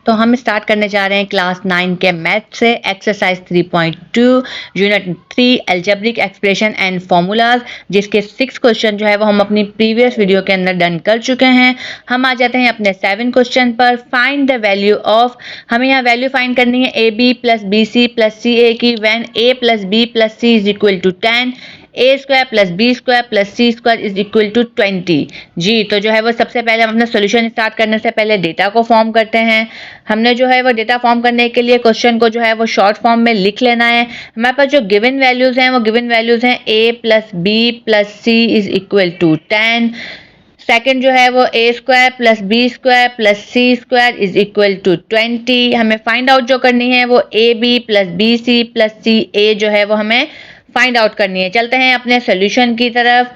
तो हम स्टार्ट करने जा रहे हैं क्लास 9 के मैथ से exercise 3.2 unit 3 algebraic expression and formulas, जिसके 6 क्वेश्चन जो है वो हम अपनी प्रीवियस वीडियो के अंदर डन कर चुके हैं। हम आ जाते हैं अपने 7 क्वेश्चन पर। फाइंड द वैल्यू ऑफ, हमें यहाँ वैल्यू फाइंड करनी है A B plus B C plus C A की when A plus B plus C is equal to 10, A square plus B square plus C square is equal to 20। जी, तो जो है वो सबसे पहले हम अपना सोल्यूशन स्टार्ट करने से पहले डेटा को फॉर्म करते हैं। हमने जो है वो डेटा फॉर्म करने के लिए क्वेश्चन को जो है वो शॉर्ट फॉर्म में लिख लेना है। हमारे पास जो गिवन वैल्यूज हैं वो गिवन वैल्यूज हैं A plus B plus C is equal to 10। Second जो है वो A square plus B square plus C square is equal to 20। हमें फाइंड आउट जो करनी है वो A B plus B C plus C A जो है वो हमें फाइंड आउट करनी है। चलते हैं अपने सोल्यूशन की तरफ।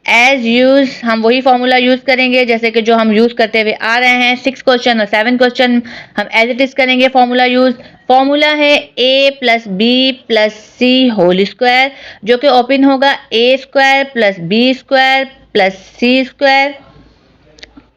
एज यूज हम वही फॉर्मूला यूज करेंगे जैसे कि जो हम यूज करते हुए आ रहे हैं। 6 क्वेश्चन और 7 क्वेश्चन हम एज इट इज करेंगे फॉर्मूला यूज। फॉर्मूला है A plus B plus C whole square, जो कि ओपन होगा A square plus B square plus C square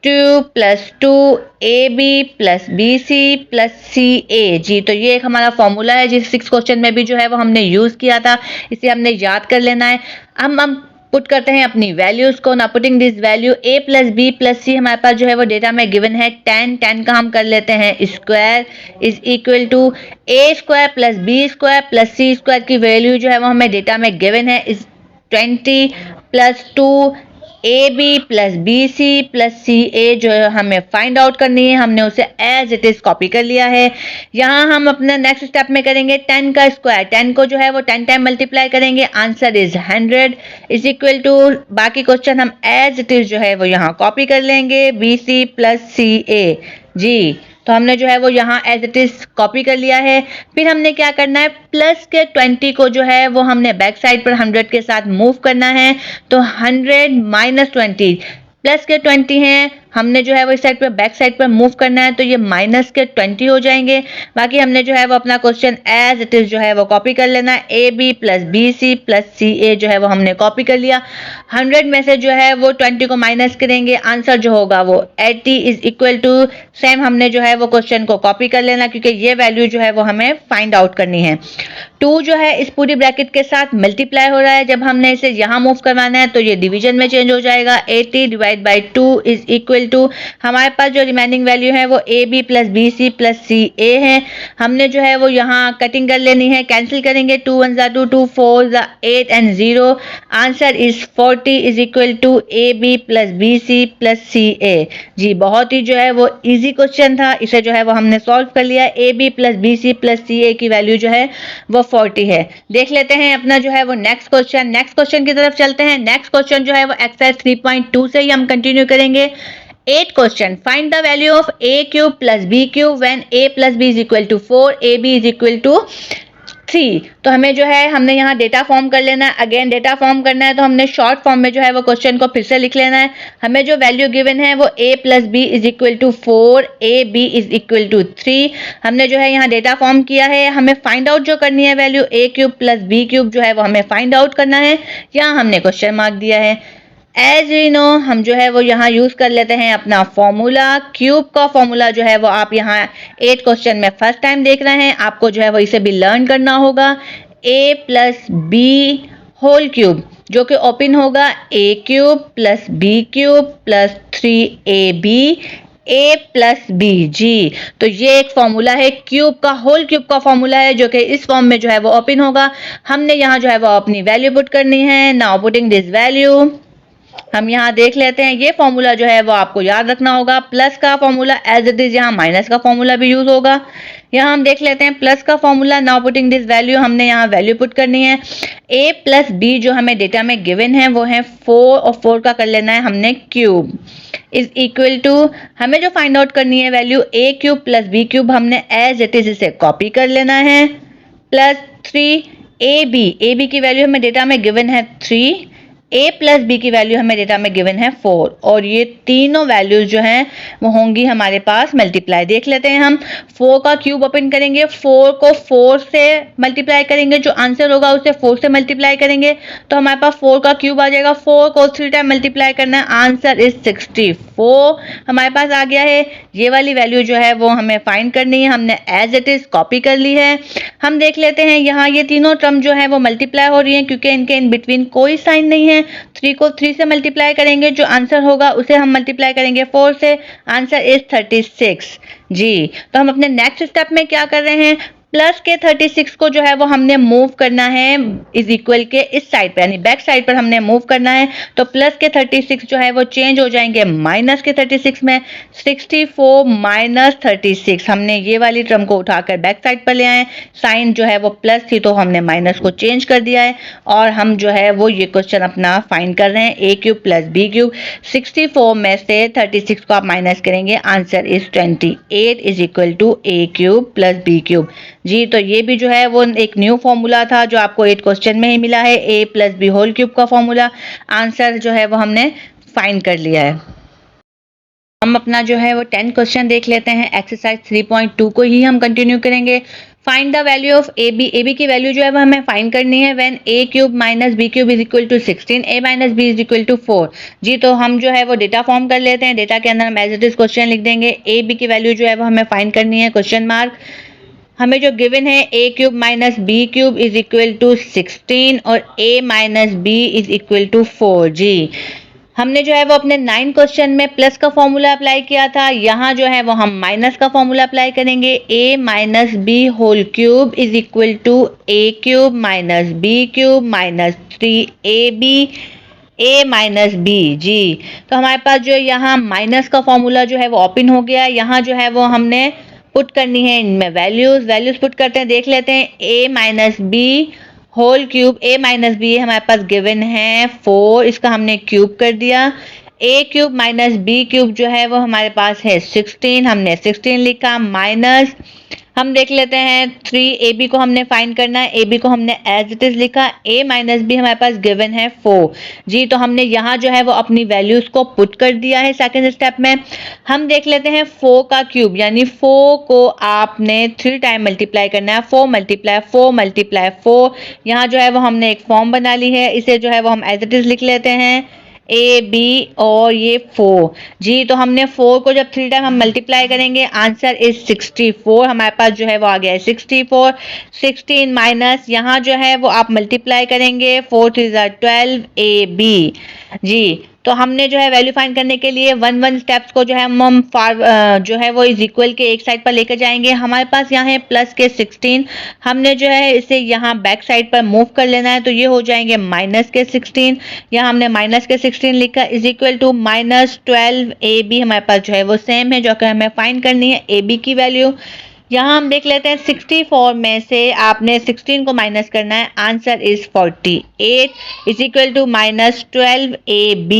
2 plus 2 A B plus B C plus C A. जी, तो ये एक हमारा फॉर्मूला है जिस 6 क्वेश्चन में भी जो है वो हमने यूज़ किया था, इसे हमने याद कर लेना है। हम पुट करते हैं अपनी वैल्यूज को। ना putting this value A plus B plus C हमारे पास जो है वो डेटा में गिवन है 10 का हम कर लेते हैं square is equal to A square plus B square plus C square की वैल्यू जो है वो हमें डेटा में गिवन है is 20 plus 2 A B plus B C plus C A जो है हमें फाइंड आउट करनी है। हमने उसे एज इट इज कॉपी कर लिया है। यहाँ हम अपना नेक्स्ट स्टेप में करेंगे 10 का स्क्वायर। 10 को जो है वो 10 टाइम मल्टीप्लाई करेंगे, answer is 100 is equal to, बाकी क्वेश्चन हम एज इट इज जो है वो यहाँ कॉपी कर लेंगे B C plus C A. जी, तो हमने जो है वो यहाँ एज इट इज कॉपी कर लिया है। फिर हमने क्या करना है, प्लस के 20 को जो है वो हमने बैक साइड पर 100 के साथ मूव करना है। तो 100 माइनस 20, प्लस के 20 हैं, हमने जो है वो इस साइड पर बैक साइड पर मूव करना है तो ये माइनस के 20 हो जाएंगे। बाकी हमने जो है वो अपना क्वेश्चन एज इट इज जो है वो कॉपी कर लेना है। A B plus B C plus C A जो है वो हमने कॉपी कर लिया। 100 में से जो है वो 20 को माइनस करेंगे, आंसर जो होगा वो 80 इज इक्वल टू, सेम हमने जो है वो क्वेश्चन को कॉपी कर लेना क्योंकि ये वैल्यू जो है वो हमें फाइंड आउट करनी है। 2 जो है इस पूरी ब्रैकेट के साथ मल्टीप्लाई हो रहा है, जब हमने इसे यहाँ मूव करवाना है तो ये डिवीजन में चेंज हो जाएगा। 80 divide by 2 is equal to, हमारे पास जो रिमेनिंग वैल्यू है वो A B plus B C plus C A है। हमने जो है वो यहाँ कटिंग कर लेनी है, कैंसिल करेंगे 2 1 ज़ा 2 2 4 ज़ा 8 and 0, answer is 40 is equal to A B plus B C plus C A. जी, बहुत ही जो है वो इजी क्वेश्चन था, इसे जो है वो हमने सॉल्व कर लिया। A B plus B C plus C A की वैल्यू जो है वो 40 है। देख लेते हैं अपना जो है वो नेक्स्ट क्वेश्चन की तरफ चलते हैं। नेक्स्ट क्वेश्चन जो है वो एक्सरसाइज 3.2 से ही हम कंटिन्यू करेंगे। 8 question, find the value of A cube plus B cube when A plus B is equal to 4 A B is equal to 3। तो हमें जो है हमने यहाँ डेटा फॉर्म कर लेना है। अगेन डेटा फॉर्म करना है तो हमने शॉर्ट फॉर्म में जो है वो क्वेश्चन को फिर से लिख लेना है। हमें जो वैल्यू गिवन है वो a plus B is equal to 4 A B is equal to 3। हमने जो है यहाँ डेटा फॉर्म किया है। हमें फाइंड आउट जो करनी है value a cube plus B cube जो है वो हमें फाइंड आउट करना है। यहाँ हमने क्वेश्चन मार्क दिया है। एज वी नो, हम जो है वो यहाँ यूज कर लेते हैं अपना फॉर्मूला। क्यूब का फॉर्मूला जो है वो आप यहाँ 8 क्वेश्चन में फर्स्ट टाइम देख रहे हैं, आपको जो है वो इसे भी लर्न करना होगा। A plus B whole cube जो कि ओपन होगा A cube plus B cube plus 3ab A plus B. जी, तो ये एक फॉर्मूला है क्यूब का, होल क्यूब का फॉर्मूला है जो कि इस फॉर्म में जो है वो ओपन होगा। हमने यहाँ जो है वो अपनी वैल्यू पुट करनी है। नाउ पुटिंग दिस वैल्यू, हम यहाँ देख लेते हैं। ये फॉर्मूला जो है वो आपको याद रखना होगा। प्लस का फॉर्मूला एज इट इज, यहाँ माइनस का फॉर्मूला भी यूज होगा। यहाँ हम देख लेते हैं प्लस का formula. Now putting this value, हमने यहाँ वैल्यू पुट करनी है। a प्लस बी जो हमें डेटा में गिवन है वो है 4 और 4 का कर लेना है हमने क्यूब इज इक्वल टू, हमें जो फाइंड आउट करनी है value a cube plus B cube, हमने एज इट इज इसे कॉपी कर लेना है। प्लस 3 ए बी की वैल्यू हमें डेटा में गिवन है 3 a प्लस बी की वैल्यू हमें डेटा में गिवन है 4 और ये तीनों वैल्यूज जो हैं वो होंगी हमारे पास मल्टीप्लाई। देख लेते हैं हम 4 का क्यूब ओपन करेंगे, 4 को 4 से मल्टीप्लाई करेंगे, जो आंसर होगा उसे 4 से मल्टीप्लाई करेंगे तो हमारे पास 4 का क्यूब आ जाएगा। 4 को 3 टाइम मल्टीप्लाई करना है, आंसर इज 64 हमारे पास आ गया है। ये वाली वैल्यू जो है वो हमें फाइंड करनी है, हमने एज इट इज कॉपी कर ली है। हम देख लेते हैं यहाँ ये तीनों टर्म जो है वो मल्टीप्लाई हो रही हैं क्योंकि इनके इन बिटवीन कोई साइन नहीं है। 3 को 3 से मल्टीप्लाई करेंगे, जो आंसर होगा उसे हम मल्टीप्लाई करेंगे 4 से, आंसर इज 36 जी। तो हम अपने नेक्स्ट स्टेप में क्या कर रहे हैं, प्लस के 36 को जो है वो हमने मूव करना है इज इक्वल के इस साइड पे यानी बैक साइड पर हमने मूव करना है। तो प्लस के 36 जो है वो चेंज हो जाएंगे माइनस के 36 में। 64 माइनस 36 हमने ये वाली टर्म को उठाकर बैक साइड पर ले आए, साइन जो है वो प्लस थी तो हमने माइनस को चेंज कर दिया है और हम जो है वो ये क्वेश्चन अपना फाइंड कर रहे हैं a cube plus b cube. 64 में से 36 को आप माइनस करेंगे, answer is 28 is equal to a cube plus b cube जी। तो ये भी जो है वो एक न्यू फॉर्मूला था जो आपको 8 क्वेश्चन में ही मिला है, a plus B whole cube का फॉर्मूला। आंसर जो है वो हमने फाइंड कर लिया है। हम अपना जो है वो 10 क्वेश्चन देख लेते हैं। एक्सरसाइज 3.2 को ही हम कंटिन्यू करेंगे। Find the value of A B की वैल्यू जो है वो हमें फाइंड करनी है when a cube minus B cube is equal to 16, a minus B is equal to 4 जी। तो हम जो है वो डेटा फॉर्म कर लेते हैं, डेटा के अंदर हम एज इट इज क्वेश्चन लिख देंगे। a b की वैल्यू जो है वो हमें फाइंड करनी है, क्वेश्चन मार्क। हमें जो गिवन है a cube minus B cube is equal to 16 और a minus B is equal to 4 जी। हमने जो है वो अपने 9 क्वेश्चन में प्लस का फॉर्मूला अप्लाई किया था, यहाँ जो है वो हम माइनस का फॉर्मूला अप्लाई करेंगे। a minus B whole cube is equal to a cube minus B cube minus 3ab a minus B जी। तो हमारे पास जो यहाँ माइनस का फॉर्मूला जो है वो ओपन हो गया। यहाँ जो है वो हमने पुट करनी है इनमें वैल्यूज पुट करते हैं, देख लेते हैं। a minus B whole cube, a minus B हमारे पास गिवन है 4, इसका हमने क्यूब कर दिया। a cube minus B cube जो है वो हमारे पास है 16, हमने 16 लिखा माइनस। हम देख लेते हैं 3ab को हमने फाइंड करना है, ab को हमने एज इट इज लिखा। a माइनस बी हमारे पास गिवन है 4 जी। तो हमने यहाँ जो है वो अपनी वैल्यूज को पुट कर दिया है सेकंड स्टेप में। हम देख लेते हैं 4 का क्यूब यानी 4 को आपने 3 टाइम मल्टीप्लाई करना है, 4 मल्टीप्लाई 4 मल्टीप्लाई 4। यहाँ जो है वो हमने एक फॉर्म बना ली है, इसे जो है वो हम एज इट इज लिख लेते हैं a b और ये 4 जी। तो हमने 4 को जब 3 टाइम हम मल्टीप्लाई करेंगे, आंसर इज 64 हमारे पास जो है वो आ गया है 64। 16 माइनस यहाँ जो है वो आप मल्टीप्लाई करेंगे, 4 3 12 ab जी। तो हमने जो है वैल्यू फाइंड करने के लिए वन स्टेप्स को जो है हम जो है वो इज इक्वल के एक साइड पर लेकर जाएंगे। हमारे पास यहाँ है प्लस के 16, हमने जो है इसे यहाँ बैक साइड पर मूव कर लेना है, तो ये हो जाएंगे माइनस के 16। यहाँ हमने माइनस के 16 लिखा is equal to minus 12 ab हमारे पास जो है वो सेम है जो कि हमें फाइंड करनी है ab की वैल्यू। यहाँ हम देख लेते हैं 64 में से आपने 16 को माइनस करना है, answer is 48 is equal to minus 12 ab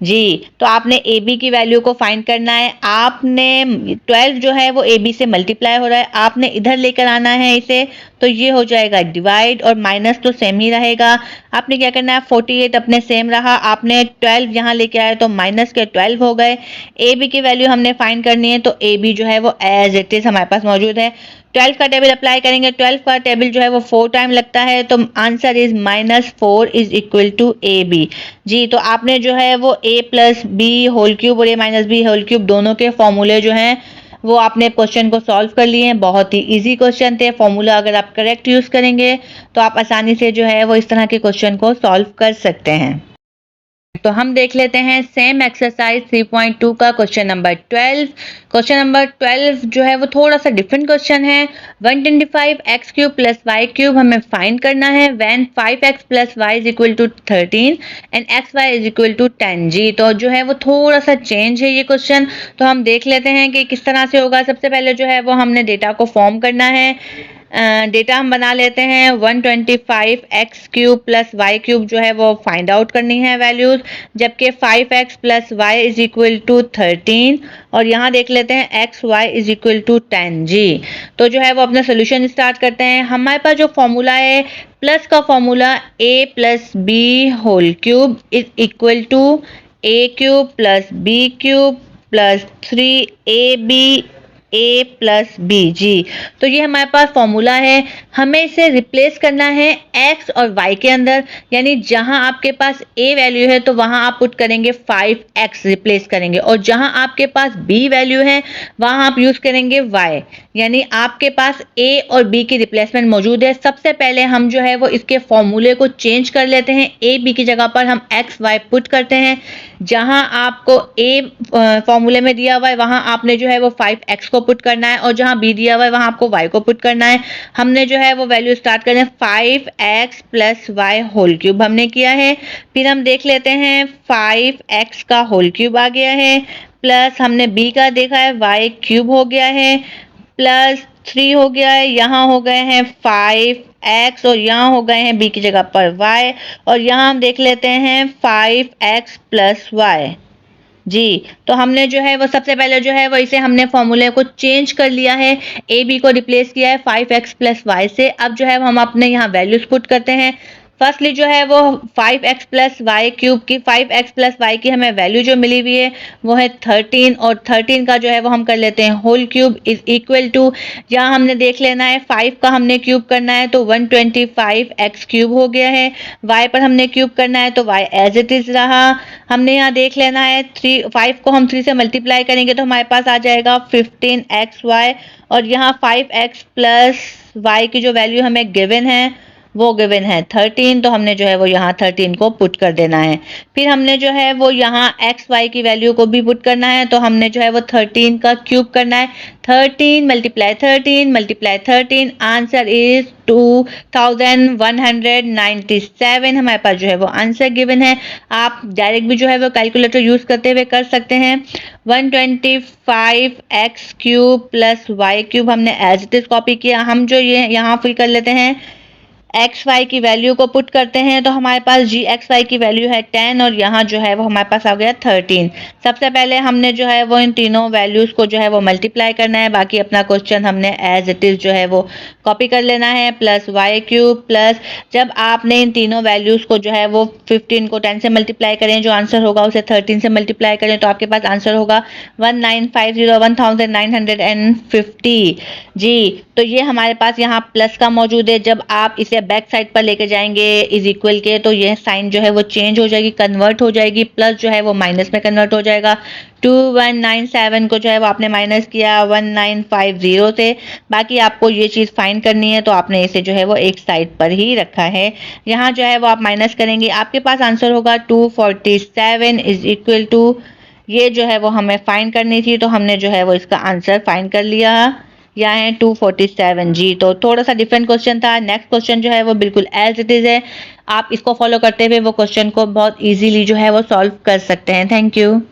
जी। तो आपने ab की वैल्यू को फाइंड करना है। आपने 12 जो है वो ab से मल्टीप्लाई हो रहा है, आपने इधर लेकर आना है इसे, तो ये हो जाएगा डिवाइड और माइनस तो सेम ही रहेगा। आपने क्या करना है 48 अपने सेम रहा, आपने 12 यहाँ लेके आए तो माइनस के 12 हो गए। ab की वैल्यू हमने फाइंड करनी है, तो ab जो है वो एज इट इज हमारे पास मौजूद है। 12 का टेबल अप्लाई करेंगे, 12 का टेबल जो है वो 4 टाइम लगता है, तो answer is minus 4 is equal to ab जी। तो आपने जो है वो a plus B whole cube और a minus B whole cube दोनों के फॉर्मूले जो हैं वो आपने क्वेश्चन को सॉल्व कर लिए हैं। बहुत ही इजी क्वेश्चन थे, फॉर्मूला अगर आप करेक्ट यूज़ करेंगे तो आप आसानी से जो है वो इस तरह के क्वेश्चन को सॉल्व कर सकते हैं। तो हम देख लेते हैं सेम एक्सरसाइज 3.2 का क्वेश्चन नंबर 12। क्वेश्चन नंबर 12 जो है वो थोड़ा सा डिफरेंट क्वेश्चन है। 125x cube plus Y cube हमें फाइंड करना है when 5x plus Y is equal to 13 and X Y is equal to 10 जी। तो जो है वो थोड़ा सा चेंज है ये क्वेश्चन, तो हम देख लेते हैं कि किस तरह से होगा। सबसे पहले जो है वो हमने डेटा को फॉर्म करना है। डेटा हम बना लेते हैं 125x cube plus Y cube जो है वो फाइंड आउट करनी है वैल्यूज, जबकि 5x plus Y is equal to 13 और यहाँ देख लेते लेते हैं X Y is equal to 10 जी। तो जो है वो अपना सोल्यूशन स्टार्ट करते हैं। हमारे पास जो फॉर्मूला है प्लस का formula a plus B whole cube is equal to a cube plus B cube plus 3ab a plus B जी। तो ये हमारे पास फॉर्मूला है, हमें इसे रिप्लेस करना है x और y के अंदर, यानी जहां आपके पास a वैल्यू है तो वहां आप पुट करेंगे 5x रिप्लेस करेंगे, और जहां आपके पास b वैल्यू है वहां आप यूज करेंगे y, यानी आपके पास a और b की रिप्लेसमेंट मौजूद है। सबसे पहले हम जो है वो इसके फॉर्मूले को चेंज कर लेते हैं, a b की जगह पर हम x y पुट करते हैं। जहां आपको a फॉर्मूले में दिया हुआ है वहां आपने जो है वो 5x को पुट करना है, और जहां b दिया हुआ है वहां आपको y को पुट करना है। हमने जो है वो वैल्यू स्टार्ट करना है 5x plus Y whole cube हमने किया है। फिर हम देख लेते हैं 5x का होल क्यूब आ गया है, प्लस हमने b का देखा है y क्यूब हो गया है, प्लस 3 हो गया है, यहाँ हो गए हैं 5x और यहाँ हो गए हैं b की जगह पर y, और यहाँ हम देख लेते हैं 5x प्लस वाई जी। तो हमने जो है वो सबसे पहले जो है वो इसे हमने फॉर्मूले को चेंज कर लिया है, ए बी को रिप्लेस किया है 5x प्लस वाई से। अब जो है हम अपने यहाँ वैल्यूज पुट करते हैं। फर्स्टली जो है वो 5x प्लस वाई क्यूब की 5x प्लस वाई की हमें वैल्यू जो मिली हुई है वो है 13, और 13 का जो है वो हम कर लेते हैं whole cube is equal to, यहाँ हमने देख लेना है 5 का हमने क्यूब करना है तो 125x क्यूब हो गया है, y पर हमने क्यूब करना है तो y एज इट इज रहा। हमने यहाँ देख लेना है 5 को हम 3 से मल्टीप्लाई करेंगे तो हमारे पास आ जाएगा 15xy, और यहाँ 5x प्लस वाई की जो वैल्यू हमें गिवन है वो गिवन है 13, तो हमने जो है वो यहाँ 13 को पुट कर देना है। फिर हमने जो है वो यहाँ एक्स वाई की वैल्यू को भी पुट करना है, तो हमने जो है वो 13 का क्यूब करना है। 13 मल्टीप्लाई 13 आंसर इज 2197 हमारे पास जो है वो आंसर गिवन है। आप डायरेक्ट भी जो है वो कैलकुलेटर यूज करते हुए कर सकते हैं। 125x cube plus Y cube हमने एज इट इज कॉपी किया। हम जो ये यहाँ फिल कर लेते हैं एक्स वाई की वैल्यू को पुट करते हैं, तो हमारे पास जी एक्स वाई की वैल्यू है 10, और यहाँ जो है वो हमारे पास आ गया 13। सबसे पहले हमने जो है वो इन तीनों वैल्यूज़ को जो है वो मल्टीप्लाई करना है, बाकी अपना क्वेश्चन हमने एज इट इज़ जो है वो कॉपी कर लेना है। प्लस वाई क्यूब प्लस, जब आपने इन तीनों वैल्यूज़ को जो है वो 15 को 10 से मल्टीप्लाई करें, जो आंसर होगा उसे 13 से मल्टीप्लाई करें, तो आपके पास आंसर होगा 1950 जी। तो ये हमारे पास यहाँ प्लस का मौजूद है। जब आप इसे बैक साइड पर लेके जाएंगे इज इक्वल के, तो ये साइन जो है वो चेंज हो जाएगी, कन्वर्ट हो जाएगी, प्लस जो है वो माइनस में कन्वर्ट हो जाएगा। 2197 को जो है वो आपने माइनस किया 1950 से। बाकी आपको ये चीज़ फाइंड करनी है तो आपने इसे जो है वो एक साइड पर ही रखा है। यहाँ जो है वो आप माइनस करेंगे, आपके पास आंसर होगा 247 इज इक्वल टू, ये जो है वो हमें फाइंड करनी थी, तो हमने जो है वो इसका आंसर फाइंड कर लिया। यहाँ है 247 जी। तो थोड़ा सा डिफरेंट क्वेश्चन था। नेक्स्ट क्वेश्चन जो है वो बिल्कुल एज इट इज़ है, आप इसको फॉलो करते हुए वो क्वेश्चन को बहुत इजीली जो है वो सॉल्व कर सकते हैं। Thank you.